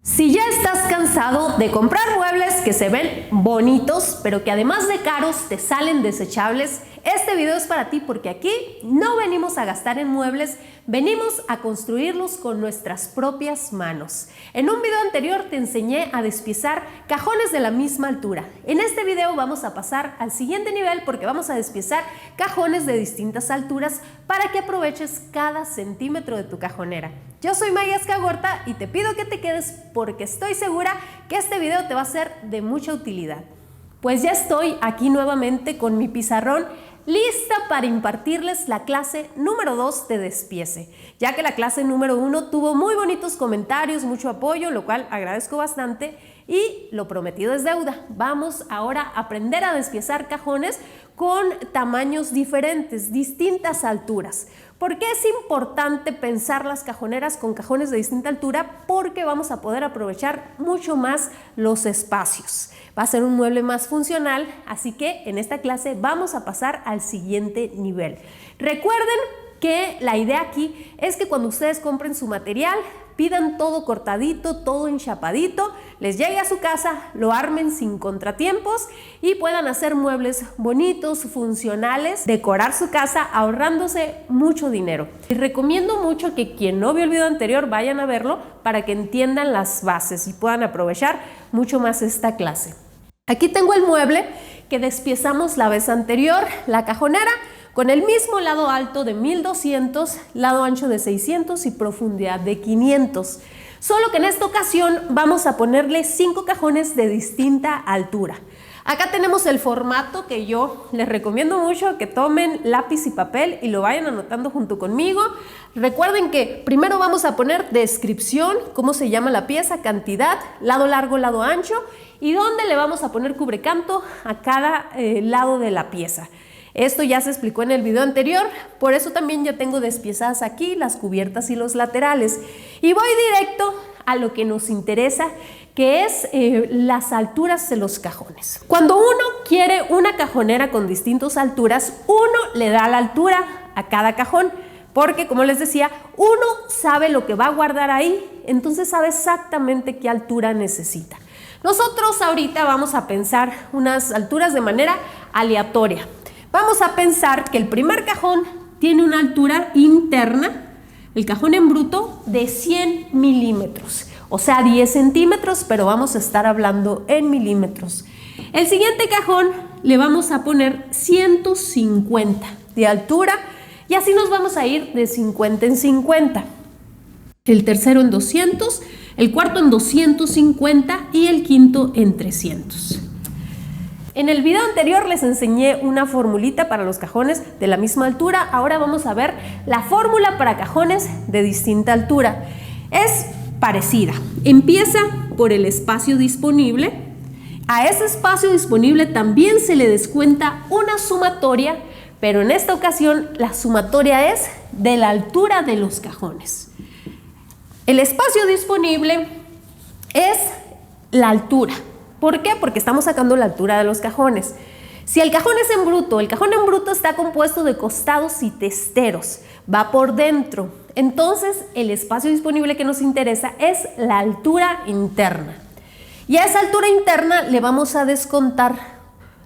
Si ya estás cansado de comprar muebles que se ven bonitos, pero que además de caros te salen desechables, este video es para ti porque aquí no venimos a gastar en muebles, venimos a construirlos con nuestras propias manos. En un video anterior te enseñé a despiezar cajones de la misma altura. En este video vamos a pasar al siguiente nivel porque vamos a despiezar cajones de distintas alturas para que aproveches cada centímetro de tu cajonera. Yo soy Maya Escagorta y te pido que te quedes porque estoy segura que este video te va a ser de mucha utilidad. Pues ya estoy aquí nuevamente con mi pizarrón lista para impartirles la clase número 2 de despiece, ya que la clase número 1 tuvo muy bonitos comentarios, mucho apoyo, lo cual agradezco bastante y lo prometido es deuda. Vamos ahora a aprender a despiezar cajones con tamaños diferentes, distintas alturas. ¿Por qué es importante pensar las cajoneras con cajones de distinta altura? Porque vamos a poder aprovechar mucho más los espacios. Va a ser un mueble más funcional, así que en esta clase vamos a pasar al siguiente nivel. Recuerden que la idea aquí es que cuando ustedes compren su material, pidan todo cortadito, todo enchapadito, les llegue a su casa, lo armen sin contratiempos y puedan hacer muebles bonitos, funcionales, decorar su casa ahorrándose mucho dinero. Les recomiendo mucho que quien no vio el video anterior vayan a verlo para que entiendan las bases y puedan aprovechar mucho más esta clase. Aquí tengo el mueble que despiezamos la vez anterior, la cajonera, con el mismo lado alto de 1200, lado ancho de 600 y profundidad de 500. Solo que en esta ocasión vamos a ponerle 5 cajones de distinta altura. Acá tenemos el formato que yo les recomiendo mucho que tomen lápiz y papel y lo vayan anotando junto conmigo. Recuerden que primero vamos a poner descripción, cómo se llama la pieza, cantidad, lado largo, lado ancho y dónde le vamos a poner cubrecanto a cada lado de la pieza. Esto ya se explicó en el video anterior, por eso también ya tengo despiezadas aquí las cubiertas y los laterales. Y voy directo a lo que nos interesa, que es las alturas de los cajones. Cuando uno quiere una cajonera con distintas alturas, uno le da la altura a cada cajón, porque como les decía, uno sabe lo que va a guardar ahí, entonces sabe exactamente qué altura necesita. Nosotros ahorita vamos a pensar unas alturas de manera aleatoria. Vamos a pensar que el primer cajón tiene una altura interna, el cajón en bruto, de 100 milímetros, o sea 10 centímetros, pero vamos a estar hablando en milímetros. El siguiente cajón le vamos a poner 150 de altura y así nos vamos a ir de 50 en 50. El tercero en 200, el cuarto en 250 y el quinto en 300. En el video anterior les enseñé una formulita para los cajones de la misma altura. Ahora vamos a ver la fórmula para cajones de distinta altura. Es parecida. Empieza por el espacio disponible. A ese espacio disponible también se le descuenta una sumatoria, pero en esta ocasión la sumatoria es de la altura de los cajones. El espacio disponible es la altura. ¿Por qué? Porque estamos sacando la altura de los cajones. Si el cajón es en bruto, el cajón en bruto está compuesto de costados y testeros, va por dentro. Entonces, el espacio disponible que nos interesa es la altura interna. Y a esa altura interna le vamos a descontar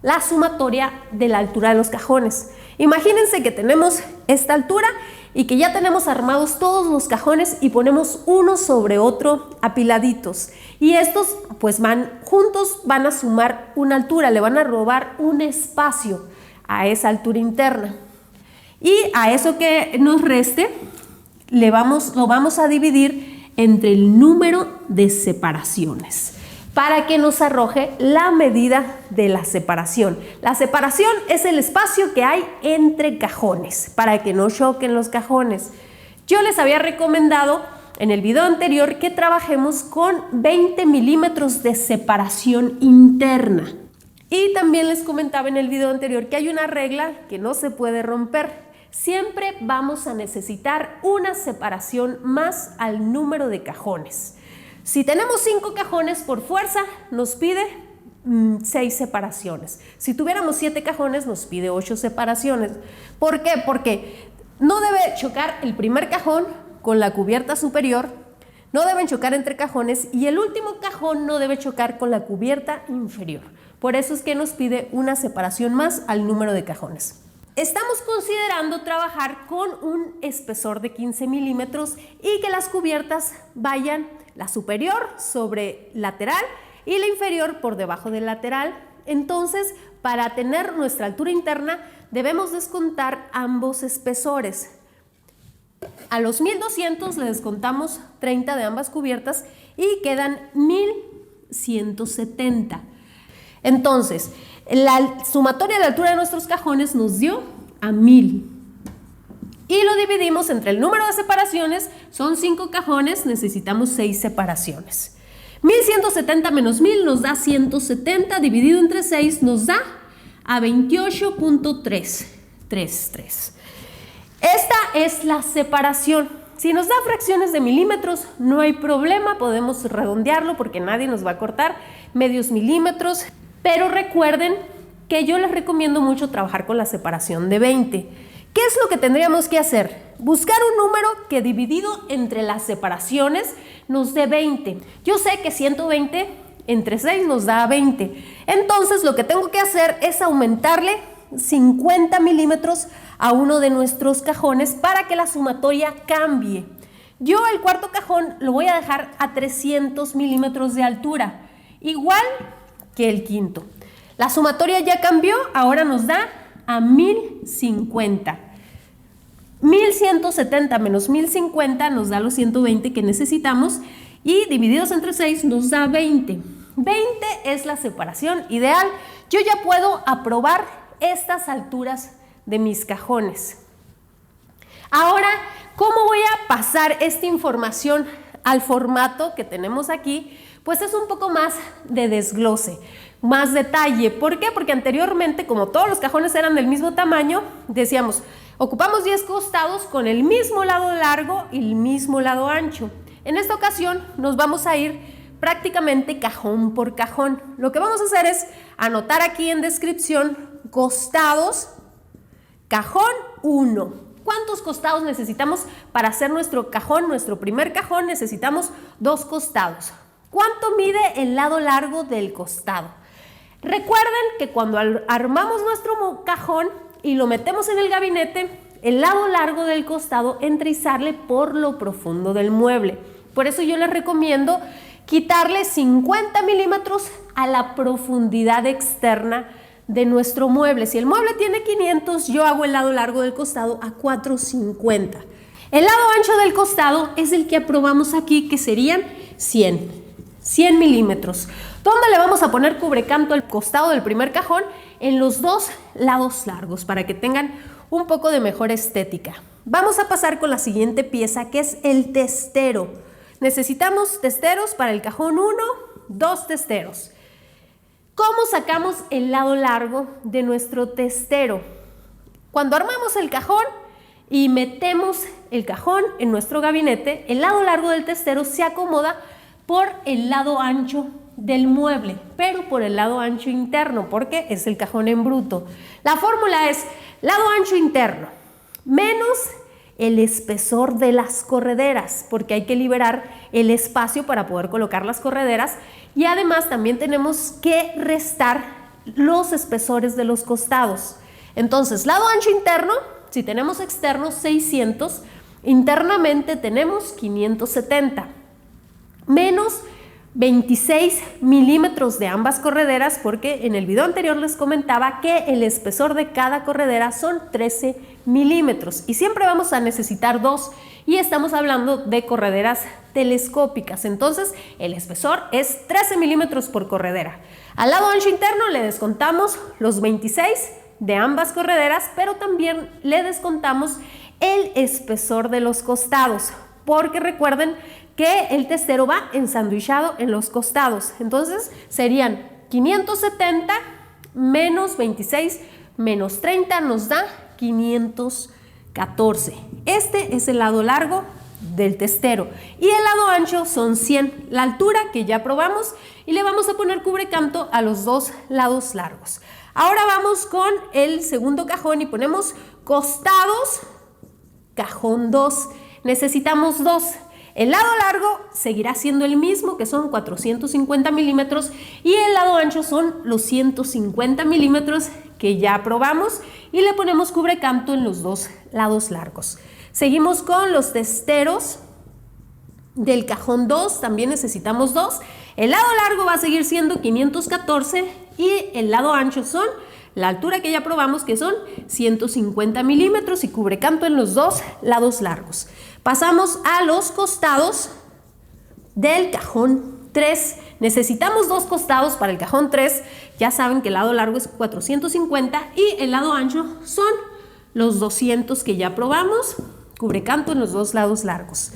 la sumatoria de la altura de los cajones. Imagínense que tenemos esta altura y que ya tenemos armados todos los cajones y ponemos uno sobre otro apiladitos. Y estos pues van juntos, van a sumar una altura, le van a robar un espacio a esa altura interna. Y a eso que nos reste, lo vamos a dividir entre el número de separaciones, para que nos arroje la medida de la separación. La separación es el espacio que hay entre cajones, para que no choquen los cajones. Yo les había recomendado en el video anterior que trabajemos con 20 milímetros de separación interna. Y también les comentaba en el video anterior que hay una regla que no se puede romper. Siempre vamos a necesitar una separación más al número de cajones. Si tenemos 5 cajones, por fuerza nos pide 6 separaciones. Si tuviéramos 7 cajones, nos pide 8 separaciones. ¿Por qué? Porque no debe chocar el primer cajón con la cubierta superior no deben chocar entre cajones y el último cajón no debe chocar con la cubierta inferior. Por eso es que nos pide una separación más al número de cajones. Estamos considerando trabajar con un espesor de 15 milímetros y que las cubiertas vayan la superior sobre lateral y la inferior por debajo del lateral. Entonces, para tener nuestra altura interna, debemos descontar ambos espesores. A los 1200 le descontamos 30 de ambas cubiertas y quedan 1170. Entonces, la sumatoria de la altura de nuestros cajones nos dio a 1000. Y lo dividimos entre el número de separaciones, son 5 cajones, necesitamos 6 separaciones. 1170 menos 1000 nos da 170, dividido entre 6 nos da a 28.333. Esta es la separación. Si nos da fracciones de milímetros, no hay problema, podemos redondearlo porque nadie nos va a cortar medios milímetros. Pero recuerden que yo les recomiendo mucho trabajar con la separación de 20. ¿Qué es lo que tendríamos que hacer? Buscar un número que dividido entre las separaciones nos dé 20. Yo sé que 120 entre 6 nos da 20. Entonces lo que tengo que hacer es aumentarle 50 milímetros a uno de nuestros cajones para que la sumatoria cambie. Yo el cuarto cajón lo voy a dejar a 300 milímetros de altura, igual que el quinto. La sumatoria ya cambió, ahora nos da a 1050. 1170 menos 1050 nos da los 120 que necesitamos y divididos entre 6 nos da 20. 20 es la separación ideal. Yo ya puedo aprobar estas alturas de mis cajones. Ahora, ¿cómo voy a pasar esta información al formato que tenemos aquí? Pues es un poco más de desglose, más detalle. ¿Por qué? Porque anteriormente, como todos los cajones eran del mismo tamaño, decíamos, ocupamos 10 costados con el mismo lado largo y el mismo lado ancho. En esta ocasión nos vamos a ir prácticamente cajón por cajón. Lo que vamos a hacer es anotar aquí en descripción costados, cajón 1. ¿Cuántos costados necesitamos para hacer nuestro cajón? Nuestro primer cajón necesitamos 2 costados. ¿Cuánto mide el lado largo del costado? Recuerden que cuando armamos nuestro cajón y lo metemos en el gabinete, el lado largo del costado entra y sale por lo profundo del mueble. Por eso yo les recomiendo quitarle 50 milímetros a la profundidad externa de nuestro mueble. Si el mueble tiene 500, yo hago el lado largo del costado a 450. El lado ancho del costado es el que aprobamos aquí, que serían 100 milímetros. ¿Dónde le vamos a poner cubrecanto al costado del primer cajón? En los dos lados largos, para que tengan un poco de mejor estética. Vamos a pasar con la siguiente pieza, que es el testero. Necesitamos testeros para el cajón 1, 2 testeros. ¿Cómo sacamos el lado largo de nuestro testero? Cuando armamos el cajón y metemos el cajón en nuestro gabinete, el lado largo del testero se acomoda por el lado ancho del mueble, pero por el lado ancho interno, porque es el cajón en bruto. La fórmula es lado ancho interno menos el espesor de las correderas, porque hay que liberar el espacio para poder colocar las correderas, y además también tenemos que restar los espesores de los costados. Entonces, lado ancho interno, si tenemos externo 600, internamente tenemos 570, menos 26 milímetros de ambas correderas, porque en el video anterior les comentaba que el espesor de cada corredera son 13 milímetros y siempre vamos a necesitar 2, y estamos hablando de correderas telescópicas. Entonces el espesor es 13 milímetros por corredera. Al lado ancho interno le descontamos los 26 de ambas correderas, pero también le descontamos el espesor de los costados, porque recuerden que el testero va ensandwichado en los costados. Entonces serían 570 menos 26 menos 30 nos da 514. Este es el lado largo del testero y el lado ancho son 100. La altura que ya probamos, y le vamos a poner cubrecanto a los dos lados largos. Ahora vamos con el segundo cajón y ponemos costados, cajón 2. Necesitamos 2. El lado largo seguirá siendo el mismo, que son 450 milímetros, y el lado ancho son los 150 milímetros que ya probamos, y le ponemos cubrecanto en los dos lados largos. Seguimos con los testeros del cajón 2, también necesitamos 2. El lado largo va a seguir siendo 514 y el lado ancho son la altura que ya probamos, que son 150 milímetros, y cubrecanto en los dos lados largos. Pasamos a los costados del cajón 3. Necesitamos 2 costados para el cajón 3. Ya saben que el lado largo es 450 y el lado ancho son los 200 que ya probamos. Cubrecanto en los dos lados largos.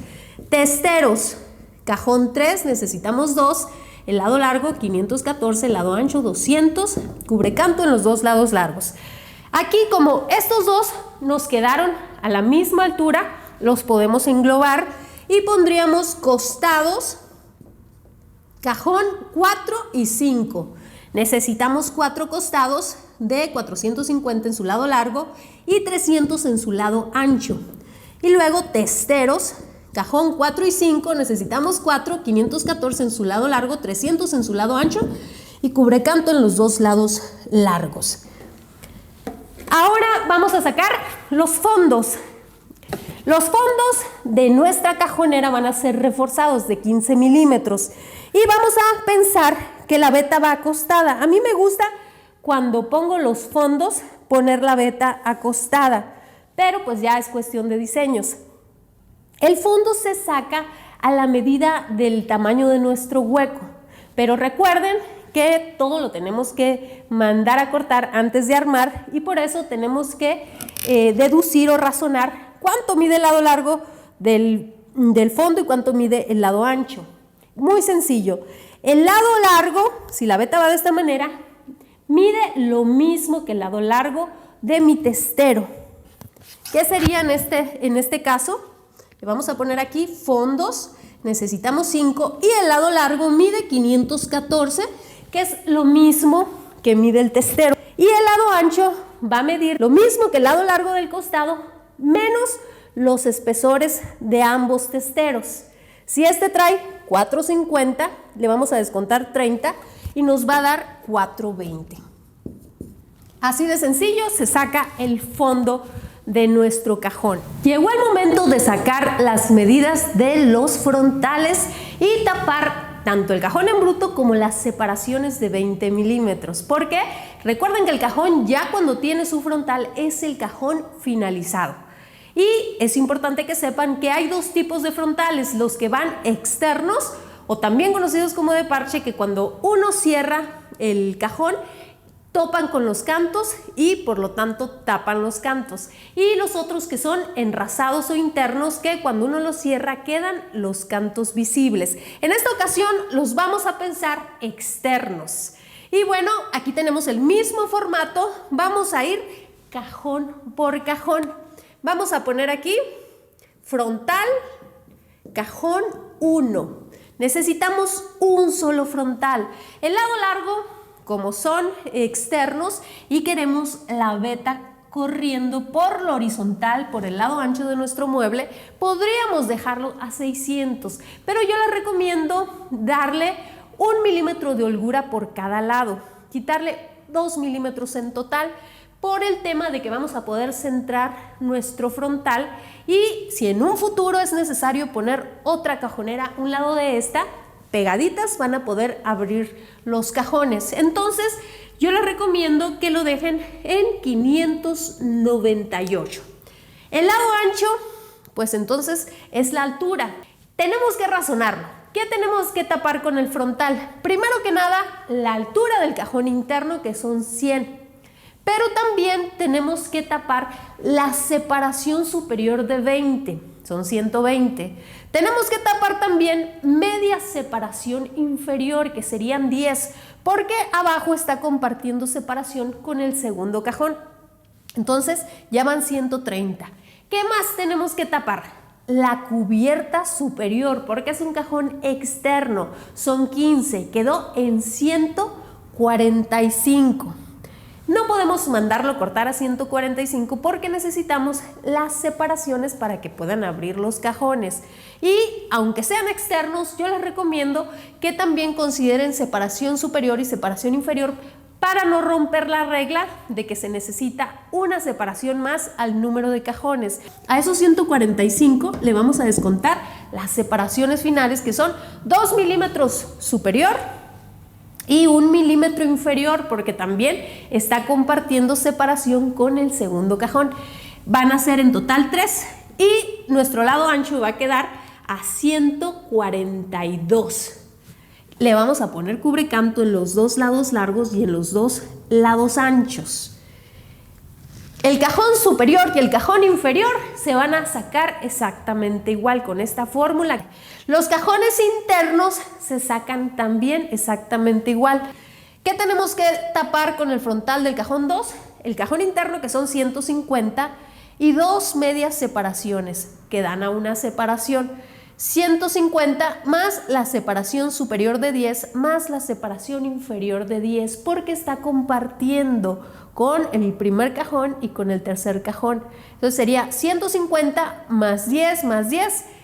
Testeros, cajón 3, necesitamos 2. El lado largo 514, el lado ancho 200, cubrecanto en los dos lados largos. Aquí, como estos dos nos quedaron a la misma altura, los podemos englobar y pondríamos costados, cajón 4 y 5. Necesitamos 4 costados de 450 en su lado largo y 300 en su lado ancho. Y luego testeros, cajón 4 y 5, necesitamos 4, 514 en su lado largo, 300 en su lado ancho y cubrecanto en los dos lados largos. Ahora vamos a sacar los fondos. Los fondos de nuestra cajonera van a ser reforzados de 15 milímetros y vamos a pensar que la veta va acostada. A mí me gusta cuando pongo los fondos poner la veta acostada, pero pues ya es cuestión de diseños. El fondo se saca a la medida del tamaño de nuestro hueco, pero recuerden que todo lo tenemos que mandar a cortar antes de armar y por eso tenemos que deducir o razonar cuánto mide el lado largo del fondo y cuánto mide el lado ancho. Muy sencillo. El lado largo, si la veta va de esta manera, mide lo mismo que el lado largo de mi testero. ¿Qué sería en este caso? Le vamos a poner aquí fondos, necesitamos 5 y el lado largo mide 514, que es lo mismo que mide el testero. Y el lado ancho va a medir lo mismo que el lado largo del costado, menos los espesores de ambos testeros. Si este trae 450, le vamos a descontar 30 y nos va a dar 420. Así de sencillo se saca el fondo de nuestro cajón. Llegó el momento de sacar las medidas de los frontales y tapar tanto el cajón en bruto como las separaciones de 20 milímetros. Porque recuerden que el cajón ya cuando tiene su frontal es el cajón finalizado. Y es importante que sepan que hay dos tipos de frontales, los que van externos o también conocidos como de parche, que cuando uno cierra el cajón topan con los cantos y por lo tanto tapan los cantos, y los otros que son enrasados o internos, que cuando uno los cierra quedan los cantos visibles. En esta ocasión los vamos a pensar externos. Y bueno, aquí tenemos el mismo formato, vamos a ir cajón por cajón. Vamos a poner aquí frontal, cajón 1. Necesitamos un solo frontal. El lado largo, como son externos y queremos la veta corriendo por lo horizontal, por el lado ancho de nuestro mueble, podríamos dejarlo a 600, pero yo les recomiendo darle 1 milímetro de holgura por cada lado, quitarle 2 milímetros en total, por el tema de que vamos a poder centrar nuestro frontal, y si en un futuro es necesario poner otra cajonera a un lado de esta, pegaditas van a poder abrir los cajones. Entonces yo les recomiendo que lo dejen en 598. El lado ancho, pues entonces es la altura. Tenemos que razonarlo. ¿Qué tenemos que tapar con el frontal? Primero que nada, la altura del cajón interno, que son 100. Pero también tenemos que tapar la separación superior de 20, son 120. Tenemos que tapar también media separación inferior, que serían 10, porque abajo está compartiendo separación con el segundo cajón. Entonces ya van 130. ¿Qué más tenemos que tapar? La cubierta superior, porque es un cajón externo, son 15, quedó en 145. No podemos mandarlo cortar a 145 porque necesitamos las separaciones para que puedan abrir los cajones. Y aunque sean externos, yo les recomiendo que también consideren separación superior y separación inferior para no romper la regla de que se necesita una separación más al número de cajones. A esos 145 le vamos a descontar las separaciones finales, que son 2 milímetros superior y 1 milímetro inferior, porque también está compartiendo separación con el segundo cajón. Van a ser en total 3 y nuestro lado ancho va a quedar a 142. Le vamos a poner cubrecanto en los dos lados largos y en los dos lados anchos. El cajón superior y el cajón inferior se van a sacar exactamente igual con esta fórmula. Los cajones internos se sacan también exactamente igual. ¿Qué tenemos que tapar con el frontal del cajón 2? El cajón interno, que son 150, y 2 medias separaciones que dan a una separación. 150 más la separación superior de 10 más la separación inferior de 10, porque está compartiendo con el primer cajón y con el tercer cajón. Entonces sería 150 más 10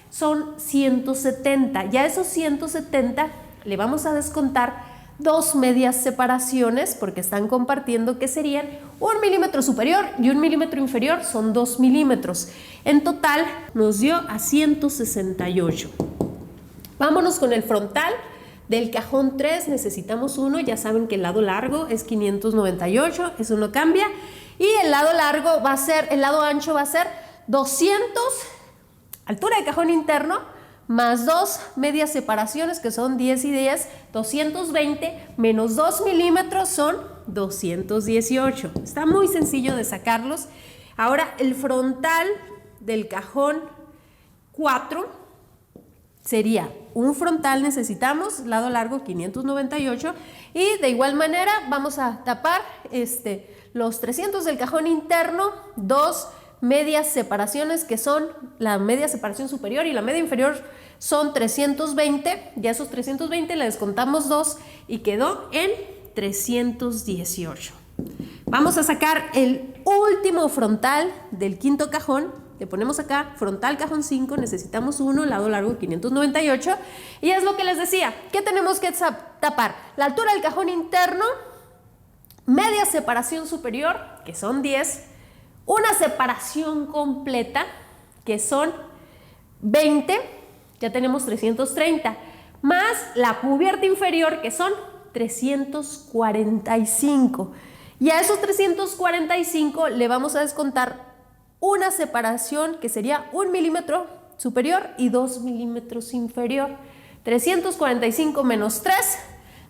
son 170. Ya esos 170 le vamos a descontar 2 medias separaciones porque están compartiendo, que serían 1 milímetro superior y 1 milímetro inferior, son 2 milímetros. En total nos dio a 168. Vámonos con el frontal. Del cajón 3 necesitamos uno, ya saben que el lado largo es 598, eso no cambia. Y el lado largo va a ser, el lado ancho va a ser 200, altura de cajón interno, más 2 medias separaciones, que son 10 y 10, 220, menos 2 milímetros son 218. Está muy sencillo de sacarlos. Ahora el frontal del cajón 4 sería un frontal, necesitamos lado largo 598, y de igual manera vamos a tapar los 300 del cajón interno, 2 medias separaciones, que son la media separación superior y la media inferior, son 320. Ya esos 320 le descontamos 2 y quedó en 318. Vamos a sacar el último frontal del quinto cajón. Le ponemos acá frontal cajón 5, necesitamos uno, lado largo 598, y es lo que les decía, ¿qué tenemos que tapar? La altura del cajón interno, media separación superior, que son 10, una separación completa, que son 20, ya tenemos 330, más la cubierta inferior, que son 345. Y a esos 345 le vamos a descontar una separación, que sería 1 milímetro superior y 2 milímetros inferior. 345 menos 3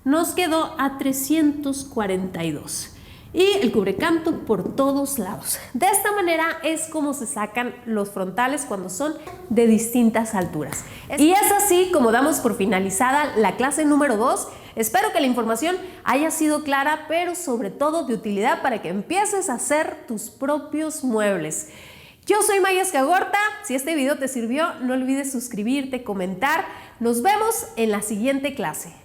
nos quedó a 342. Y el cubrecanto por todos lados. De esta manera es como se sacan los frontales cuando son de distintas alturas. Y es así como damos por finalizada la clase número 2. Espero que la información haya sido clara, pero sobre todo de utilidad para que empieces a hacer tus propios muebles. Yo soy Maya Escagorta. Si este video te sirvió, no olvides suscribirte, comentar. Nos vemos en la siguiente clase.